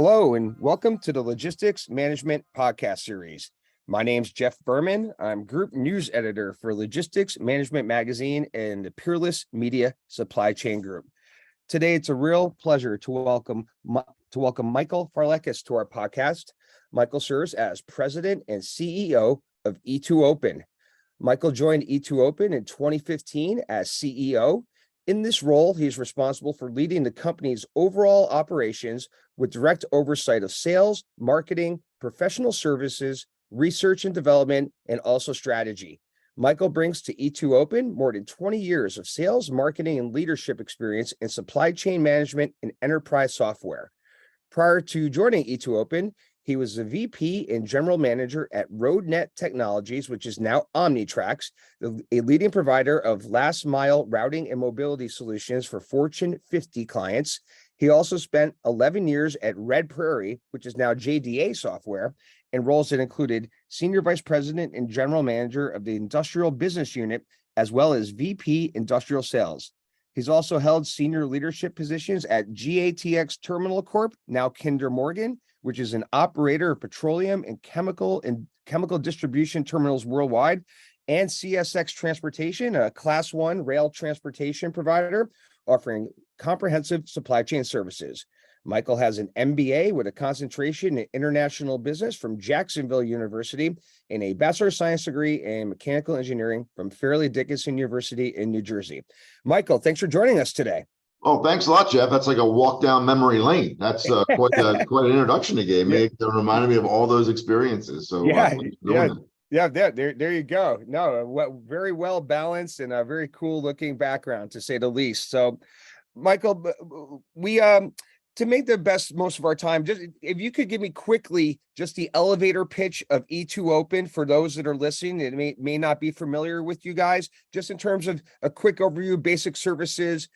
Hello, and welcome to the Logistics Management Podcast Series. My name's Jeff Berman. I'm Group News Editor for Logistics Management Magazine and the Peerless Media Supply Chain Group. Today, it's a real pleasure to welcome Michael Farlekas to our podcast. Michael serves as President and CEO of E2open. Michael joined E2open in 2015 as CEO. In this role, he's responsible for leading the company's overall operations with direct oversight of sales, marketing, professional services, research and development, and also strategy. Michael brings to E2open more than 20 years of sales, marketing, and leadership experience in supply chain management and enterprise software. Prior to joining E2open, he was the VP and General Manager at RoadNet Technologies, which is now Omnitrax, a leading provider of last-mile routing and mobility solutions for Fortune 50 clients. He also spent 11 years at Red Prairie, which is now JDA Software, and roles that included Senior Vice President and General Manager of the Industrial Business Unit, as well as VP Industrial Sales. He's also held senior leadership positions at GATX Terminal Corp., now Kinder Morgan, which is an operator of petroleum and chemical distribution terminals worldwide, and CSX Transportation, a Class 1 rail transportation provider offering comprehensive supply chain services. Michael has an MBA with a concentration in international business from Jacksonville University and a Bachelor of Science degree in mechanical engineering from Fairleigh Dickinson University in New Jersey. Michael, thanks for joining us today. Oh, thanks a lot, Jeff. That's like a walk down memory lane. That's quite an introduction you gave me. It reminded me of all those experiences. So there you go. No, very well balanced and a very cool looking background, to say the least. So, Michael, we to make the most of our time, just if you could give me quickly just the elevator pitch of E2open for those that are listening that may not be familiar with you guys, just in terms of a quick overview, basic services,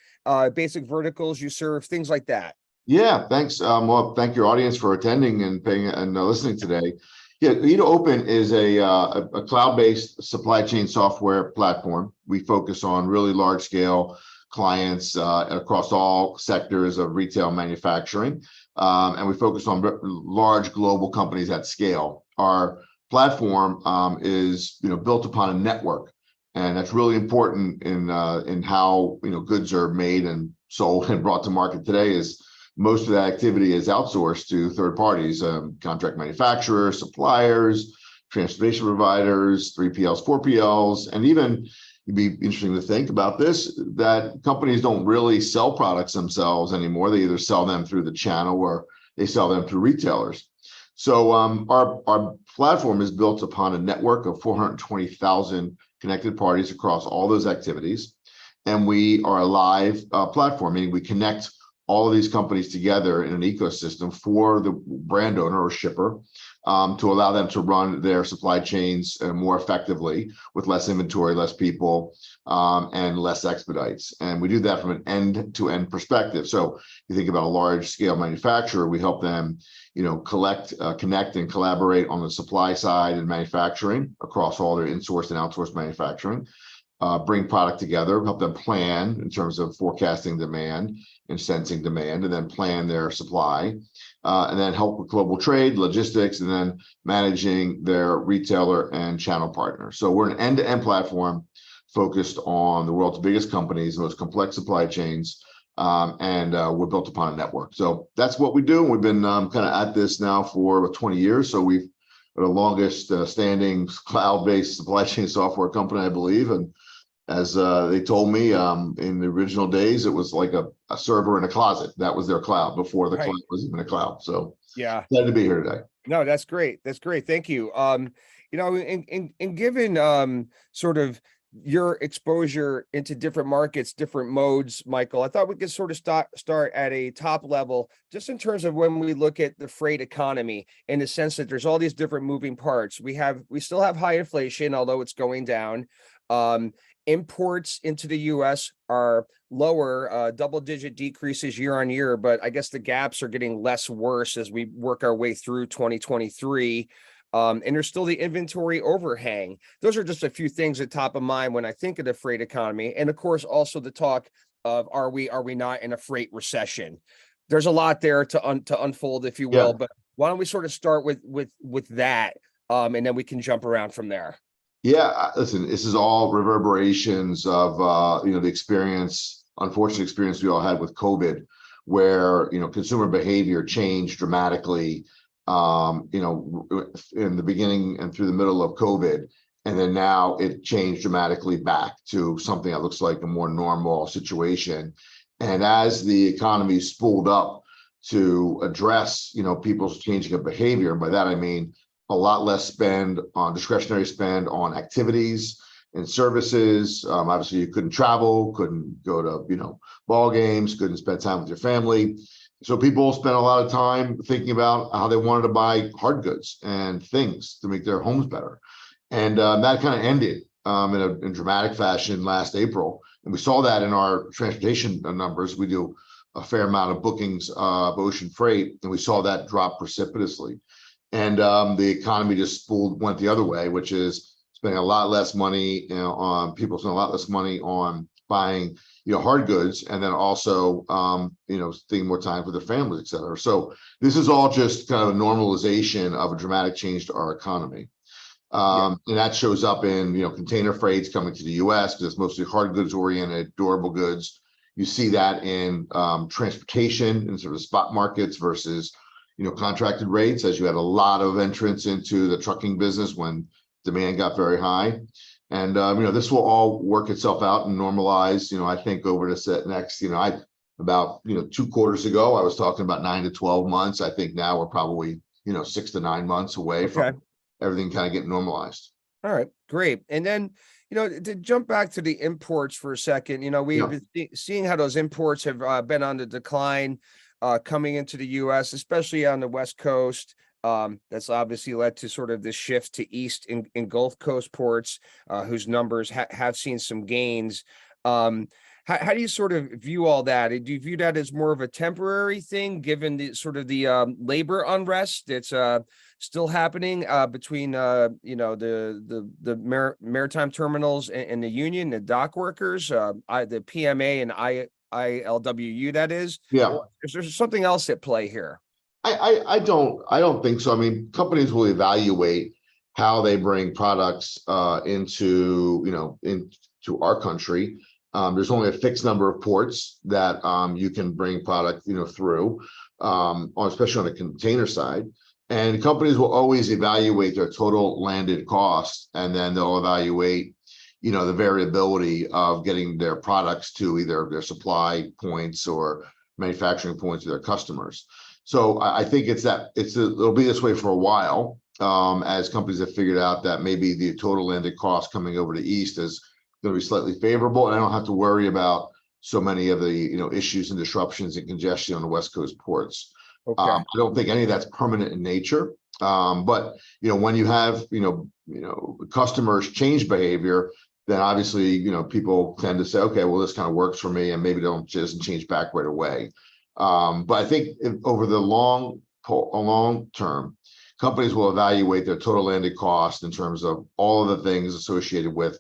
basic verticals you serve, things like that. Yeah, thanks. Well, thank your audience for attending and paying and listening today. Yeah, E2open is a cloud-based supply chain software platform. We focus on really large scale clients across all sectors of retail manufacturing, and we focus on large global companies at scale. Our platform is built upon a network, and that's really important in how goods are made and sold and brought to market today. Is most of that activity is outsourced to third parties, contract manufacturers, suppliers, transportation providers, 3PLs, 4PLs, and even it'd be interesting to think about this, that companies don't really sell products themselves anymore. They either sell them through the channel or they sell them through retailers. So our platform is built upon a network of 420,000 connected parties across all those activities. And we are a live platform, meaning we connect all of these companies together in an ecosystem for the brand owner or shipper to allow them to run their supply chains more effectively with less inventory, less people, and less expedites. And we do that from an end-to-end perspective. So you think about a large-scale manufacturer, we help them, collect, connect, and collaborate on the supply side and manufacturing across all their insourced and outsourced manufacturing. Bring product together, help them plan in terms of forecasting demand and sensing demand, and then plan their supply, and then help with global trade, logistics, and then managing their retailer and channel partners. So we're an end-to-end platform focused on the world's biggest companies, the most complex supply chains, and we're built upon a network. So that's what we do. We've been kind of at this now for about 20 years. So we've the longest standing cloud-based supply chain software company, I believe. And as they told me in the original days, it was like a server in a closet. That was their cloud before the cloud was even a cloud. So yeah, glad to be here today. No, that's great. That's great. Thank you. And given sort of your exposure into different markets, different modes, Michael, I thought we could sort of start at a top level, just in terms of when we look at the freight economy, in the sense that there's all these different moving parts. We still have high inflation, although it's going down. Imports into the U.S. are lower, double-digit decreases year on year, but I guess the gaps are getting less worse as we work our way through 2023. And there's still the inventory overhang. Those are just a few things at top of mind when I think of the freight economy. And of course, also the talk of, are we not in a freight recession? there's a lot there to unfold, if you Yeah. will. But why don't we sort of start with that, and then we can jump around from there. Yeah, listen, this is all reverberations of the experience, unfortunate experience we all had with COVID, where consumer behavior changed dramatically. In the beginning and through the middle of COVID, and then now it changed dramatically back to something that looks like a more normal situation. And as the economy spooled up to address people's changing of behavior, by that I mean a lot less spend on discretionary spend on activities and services. Obviously, you couldn't travel, couldn't go to ball games, couldn't spend time with your family. So people spent a lot of time thinking about how they wanted to buy hard goods and things to make their homes better. And that kind of ended in dramatic fashion last April. And we saw that in our transportation numbers. We do a fair amount of bookings of ocean freight, and we saw that drop precipitously. And the economy just went the other way, which is spending a lot less money on people spending a lot less money on buying hard goods, and then also spending more time with their families, et cetera. So this is all just kind of a normalization of a dramatic change to our economy. And that shows up in container freights coming to the U.S. because it's mostly hard goods oriented, durable goods. You see that in transportation and sort of spot markets versus contracted rates, as you had a lot of entrants into the trucking business when demand got very high. And this will all work itself out and normalize. I think over the next, about 2 quarters ago, I was talking about 9 to 12 months. I think now we're probably 6 to 9 months away from everything kind of getting normalized. All right, great. And then to jump back to the imports for a second, we've been seeing how those imports have been on the decline. Coming into the U.S., especially on the West Coast. That's obviously led to sort of this shift to East and Gulf Coast ports, whose numbers have seen some gains. How do you sort of view all that? Do you view that as more of a temporary thing, given the sort of the labor unrest that's still happening between the maritime terminals and the union, the dock workers, the PMA and ILWU, that is? Yeah. Is there something else at play here? I don't think so. I mean, companies will evaluate how they bring products into our country. There's only a fixed number of ports that you can bring product through, especially on the container side. And companies will always evaluate their total landed cost, and then they'll evaluate the variability of getting their products to either their supply points or manufacturing points to their customers. So I think it'll be this way for a while, as companies have figured out that maybe the total landed cost coming over to East is going to be slightly favorable, and I don't have to worry about so many of the issues and disruptions and congestion on the West Coast ports. Okay. I don't think any of that's permanent in nature. But when you have customers change behavior, then obviously, people tend to say, okay, well, this kind of works for me, and maybe doesn't change back right away. But I think over the long term, companies will evaluate their total landed cost in terms of all of the things associated with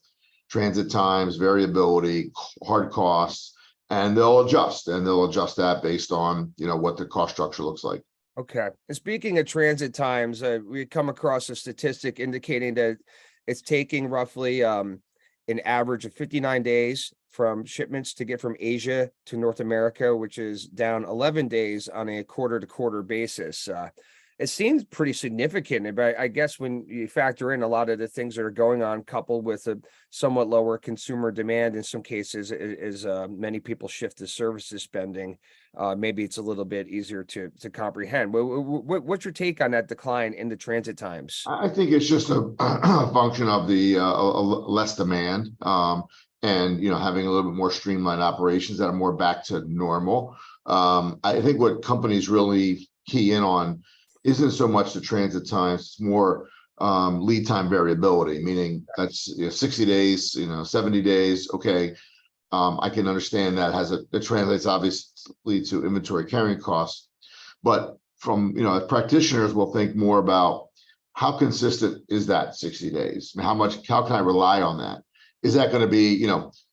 transit times, variability, hard costs, and they'll adjust that based on, what the cost structure looks like. Okay. And speaking of transit times, we come across a statistic indicating that it's taking roughly an average of 59 days from shipments to get from Asia to North America, which is down 11 days on a quarter-to-quarter basis. It seems pretty significant, but I guess when you factor in a lot of the things that are going on, coupled with a somewhat lower consumer demand in some cases, as many people shift to services spending, maybe it's a little bit easier to comprehend. What's your take on that decline in the transit times? I think it's just a function of the less demand, and having a little bit more streamlined operations that are more back to normal. I think what companies really key in on isn't so much the transit times, it's more lead time variability, meaning that's 60 days, 70 days. Okay, I can understand that it translates obviously to inventory carrying costs, but from practitioners will think more about how consistent is that 60 days? How can I rely on that? Is that going to be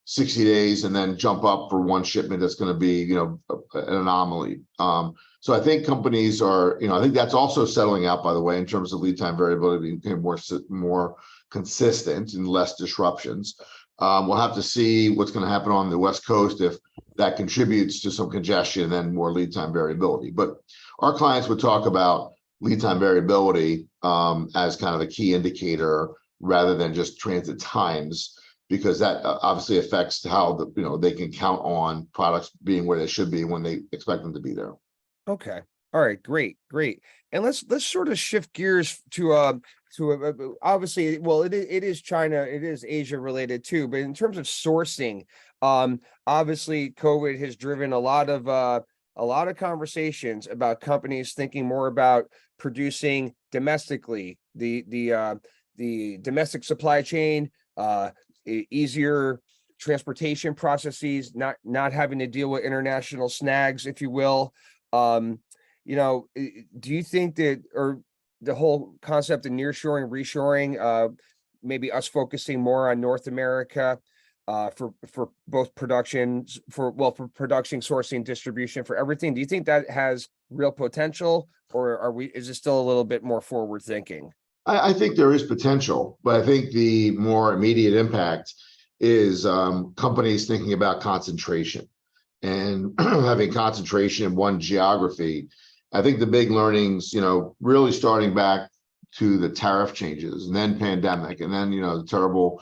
60 days and then jump up for one shipment that's going to be, an anomaly. So I think companies are, I think that's also settling out, by the way, in terms of lead time variability, being more consistent and less disruptions. We'll have to see what's going to happen on the West Coast if that contributes to some congestion and more lead time variability. But our clients would talk about lead time variability as kind of a key indicator rather than just transit times, because that obviously affects how they can count on products being where they should be when they expect them to be there. Okay. All right. Great. And let's sort of shift gears to obviously, well, it is China, it is Asia related too, but in terms of sourcing, obviously COVID has driven a lot of conversations about companies thinking more about producing domestically, the domestic supply chain, easier transportation processes, not having to deal with international snags, if you will. Do you think that, or the whole concept of nearshoring, reshoring, maybe us focusing more on North America, for both productions, for production, sourcing, distribution, for everything? Do you think that has real potential, or is it still a little bit more forward thinking? I think there is potential, but I think the more immediate impact is companies thinking about concentration and having concentration in one geography. I think the big learnings, really starting back to the tariff changes and then pandemic and then, the terrible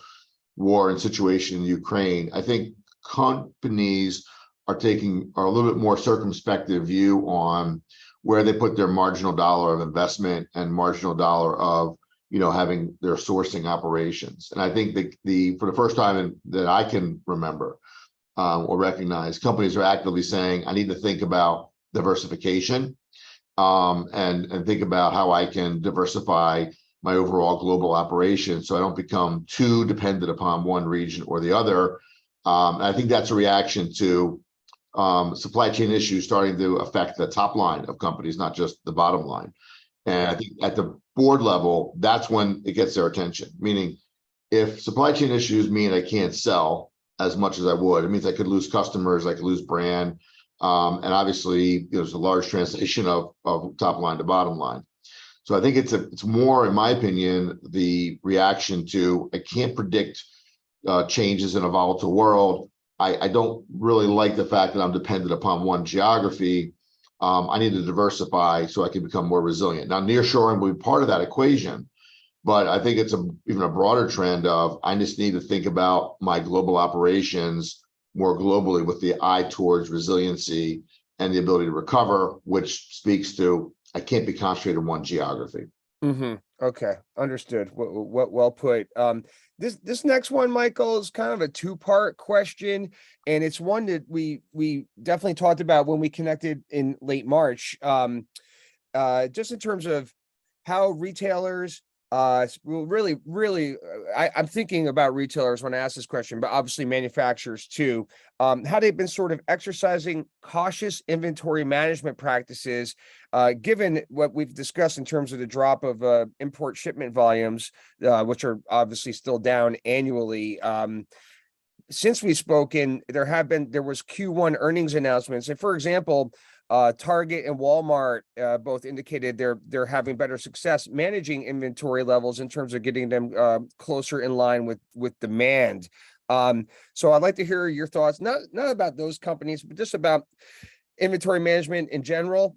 war and situation in Ukraine. I think companies are taking a little bit more circumspective view on where they put their marginal dollar of investment and marginal dollar of, having their sourcing operations. And I think for the first time that I can remember or recognize, companies are actively saying, I need to think about diversification and think about how I can diversify my overall global operation so I don't become too dependent upon one region or the other. I think that's a reaction to supply chain issues starting to affect the top line of companies, not just the bottom line. And I think at the board level, that's when it gets their attention. Meaning, if supply chain issues mean I can't sell as much as I would, it means I could lose customers, I could lose brand. And obviously, there's a large translation of top line to bottom line. So I think it's more, in my opinion, the reaction to I can't predict changes in a volatile world. I don't really like the fact that I'm dependent upon one geography. I need to diversify so I can become more resilient. Now, nearshoring will be part of that equation, but I think it's even a broader trend of I just need to think about my global operations more globally with the eye towards resiliency and the ability to recover, which speaks to I can't be concentrated in one geography. Mm-hmm. Okay, understood. Well put. This next one, Michael, is kind of a two-part question, and it's one that we definitely talked about when we connected in late March. Just in terms of how retailers, really, I'm thinking about retailers when I ask this question, but obviously manufacturers too. How they've been sort of exercising cautious inventory management practices, given what we've discussed in terms of the drop of import shipment volumes, which are obviously still down annually. Since we've spoken, there was Q1 earnings announcements, and for example, Target and Walmart both indicated they're having better success managing inventory levels in terms of getting them closer in line with demand. So I'd like to hear your thoughts, not about those companies, but just about inventory management in general,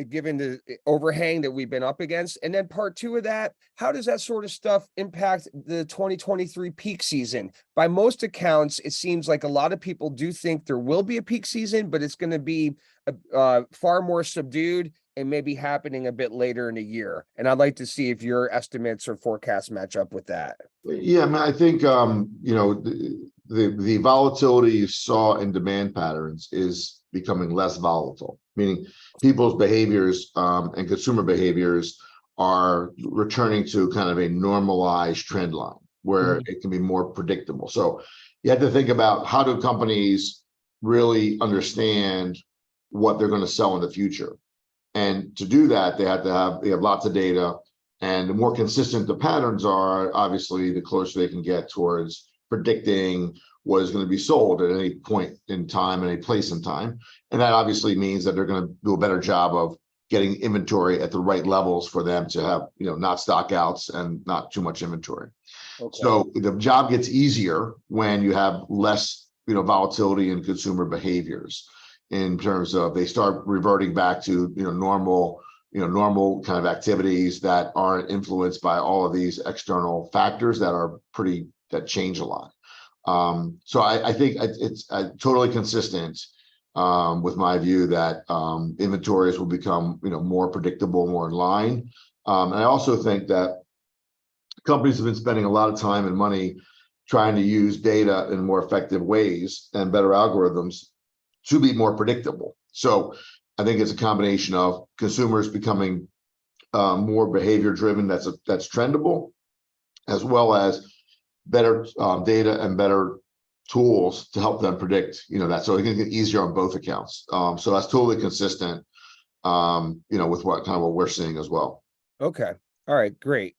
given the overhang that we've been up against. And then part two of that, how does that sort of stuff impact the 2023 peak season? By most accounts, it seems like a lot of people do think there will be a peak season, but it's going to be far more subdued and maybe happening a bit later in the year. And I'd like to see if your estimates or forecasts match up with that. Yeah, I mean, I think the volatility you saw in demand patterns is becoming less volatile, meaning people's behaviors and consumer behaviors are returning to kind of a normalized trend line where it can be more predictable. So you have to think about how do companies really understand what they're going to sell in the future. And to do that, they have lots of data, and the more consistent the patterns are, obviously, the closer they can get towards predicting what is going to be sold at any point in time, any place in time. And that obviously means that they're going to do a better job of getting inventory at the right levels for them to have, not stockouts and not too much inventory. Okay. So the job gets easier when you have less, volatility in consumer behaviors, in terms of they start reverting back to, normal kind of activities that aren't influenced by all of these external factors that change a lot. So I think it's totally consistent with my view that inventories will become, more predictable, more in line. And I also think that companies have been spending a lot of time and money trying to use data in more effective ways and better algorithms to be more predictable. So I think it's a combination of consumers becoming more behavior driven, that's trendable, as well as better data and better tools to help them predict, that. So it can get easier on both accounts. So that's totally consistent, with what we're seeing as well. Okay. All right. Great.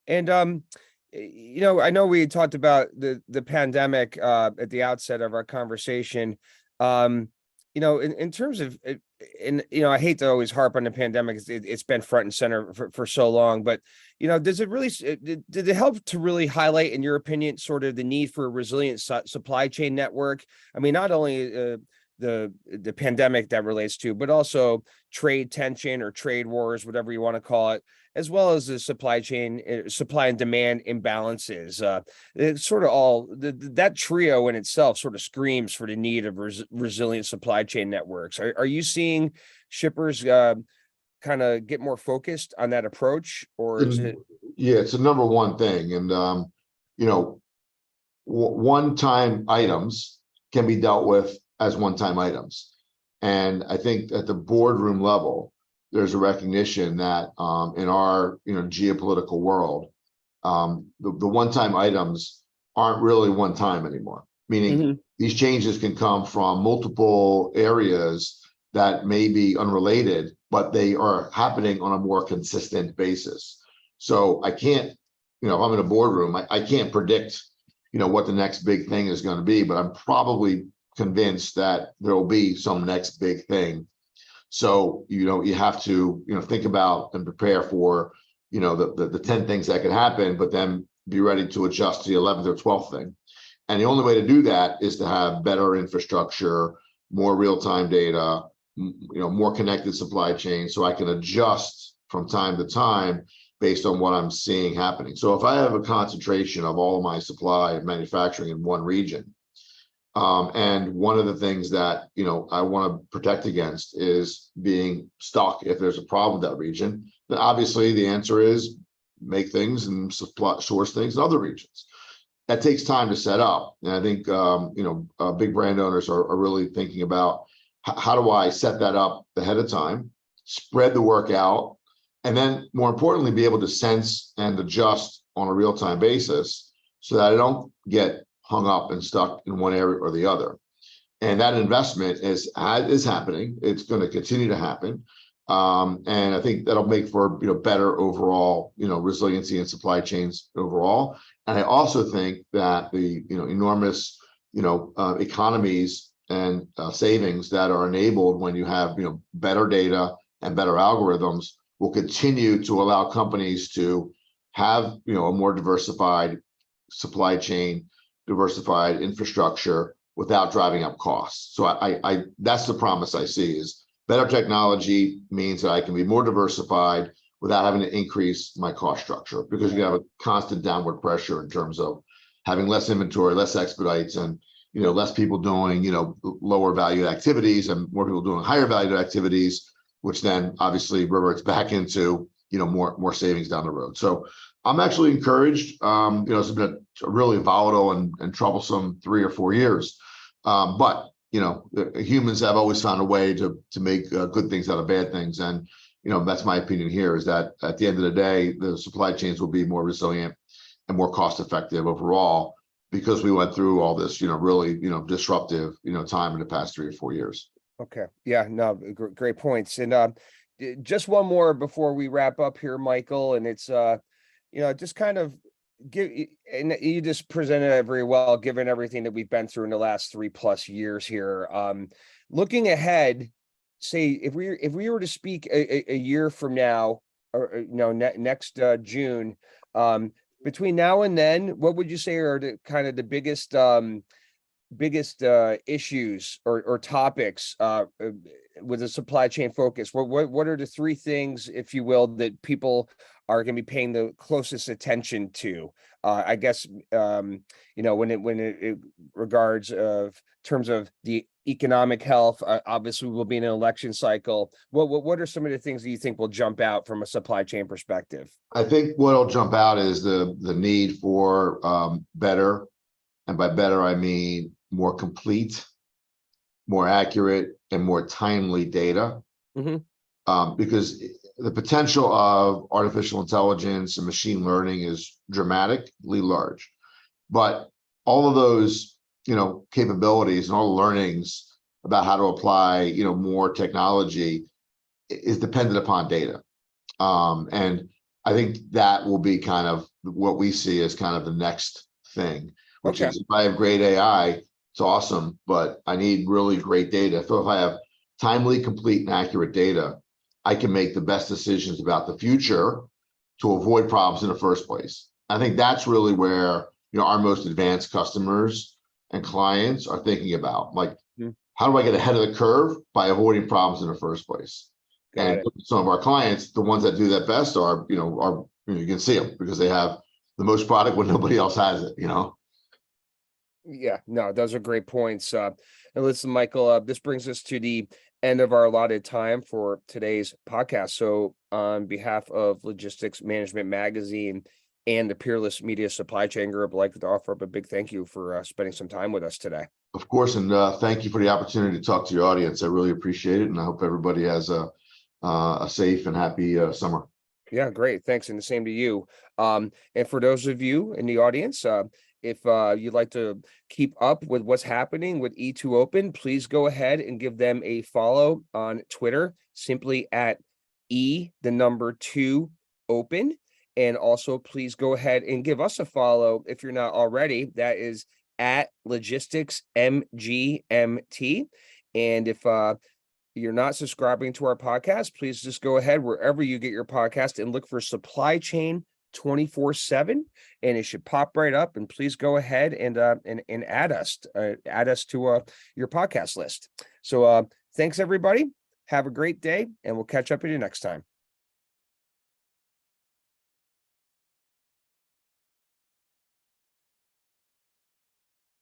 And I know we talked about the pandemic at the outset of our conversation. In terms of, I hate to always harp on the pandemic. It's been front and center for so long, but does it really did it help to really highlight, in your opinion, sort of the need for a resilient supply chain network? I mean, not only the pandemic that relates to, but also trade tension or trade wars, whatever you want to call it, as well as the supply chain, supply and demand imbalances. It's sort of all that trio in itself sort of screams for the need of resilient supply chain networks. Are you seeing shippers kind of get more focused on that approach, or is it? Yeah, it's a number one thing. And, one-time items can be dealt with as one-time items. And I think at the boardroom level, there's a recognition that in our geopolitical world, the one-time items aren't really one time anymore. Meaning these changes can come from multiple areas that may be unrelated, but they are happening on a more consistent basis. So I can't, if I'm in a boardroom, I can't predict, what the next big thing is going to be, but I'm probably convinced that there will be some next big thing. So, you have to, think about and prepare for, the 10 things that could happen, but then be ready to adjust to the 11th or 12th thing. And the only way to do that is to have better infrastructure, more real-time data, more connected supply chain, so I can adjust from time to time based on what I'm seeing happening. So if I have a concentration of all of my supply and manufacturing in one region, and one of the things that I want to protect against is being stuck if there's a problem with that region, then obviously the answer is make things and source things in other regions. That takes time to set up. And I think big brand owners are really thinking about how do I set that up ahead of time, spread the work out, and then more importantly, be able to sense and adjust on a real-time basis so that I don't get hung up and stuck in one area or the other. And that investment is happening. It's going to continue to happen. And I think that'll make for better overall resiliency in supply chains overall. And I also think that the enormous economies and savings that are enabled when you have better data and better algorithms will continue to allow companies to have a more diversified supply chain, diversified infrastructure without driving up costs. So I that's the promise I see, is better technology means that I can be more diversified without having to increase my cost structure, because you have a constant downward pressure in terms of having less inventory, less expedites, and less people doing lower valued activities and more people doing higher valued activities, which then obviously reverts back into more savings down the road. So I'm actually encouraged. It's been a really volatile and troublesome 3 or 4 years, but humans have always found a way to make good things out of bad things. And that's my opinion here, is that at the end of the day, the supply chains will be more resilient and more cost effective overall, because we went through all this really disruptive time in the past 3 or 4 years. Okay. Yeah, no, great points. And just one more before we wrap up here, Michael, and it's just kind of and you just presented it very well, given everything that we've been through in the last 3+ years here. Looking ahead, say if we were to speak a year from now, or next June, between now and then, what would you say are the kind of the biggest issues or topics with a supply chain focus? What are the three things, if you will, that people are going to be paying the closest attention to? I guess when it regards of terms of the economic health, obviously we'll be in an election cycle. What are some of the things that you think will jump out from a supply chain perspective? I think what'll jump out is the need for better, and by better I mean more complete, more accurate, and more timely data. Because the potential of artificial intelligence and machine learning is dramatically large, but all of those capabilities and all the learnings about how to apply more technology is dependent upon data. And I think that will be kind of what we see as kind of the next thing, which is, if I have great AI, it's awesome, but I need really great data. So if I have timely, complete, and accurate data, I can make the best decisions about the future to avoid problems in the first place. I think that's really where our most advanced customers and clients are thinking about, like, how do I get ahead of the curve by avoiding problems in the first place? And some of our clients, the ones that do that best are you can see them because they have the most product when nobody else has it. Yeah, no, those are great points. And listen, Michael, this brings us to the end of our allotted time for today's podcast. So on behalf of Logistics Management Magazine and the Peerless Media Supply Chain Group, I'd like to offer up a big thank you for spending some time with us today. Of course, and thank you for the opportunity to talk to your audience. I really appreciate it, and I hope everybody has a safe and happy summer. Yeah, great. Thanks. And the same to you. And for those of you in the audience, if you'd like to keep up with what's happening with E2open, please go ahead and give them a follow on Twitter, simply at E2open. And also, please go ahead and give us a follow if you're not already. That is at Logistics MGMT. And if you're not subscribing to our podcast, please just go ahead wherever you get your podcast and look for Supply Chain 24/7, and it should pop right up. And please go ahead and add us to your podcast list. So thanks everybody. Have a great day, and we'll catch up with you next time.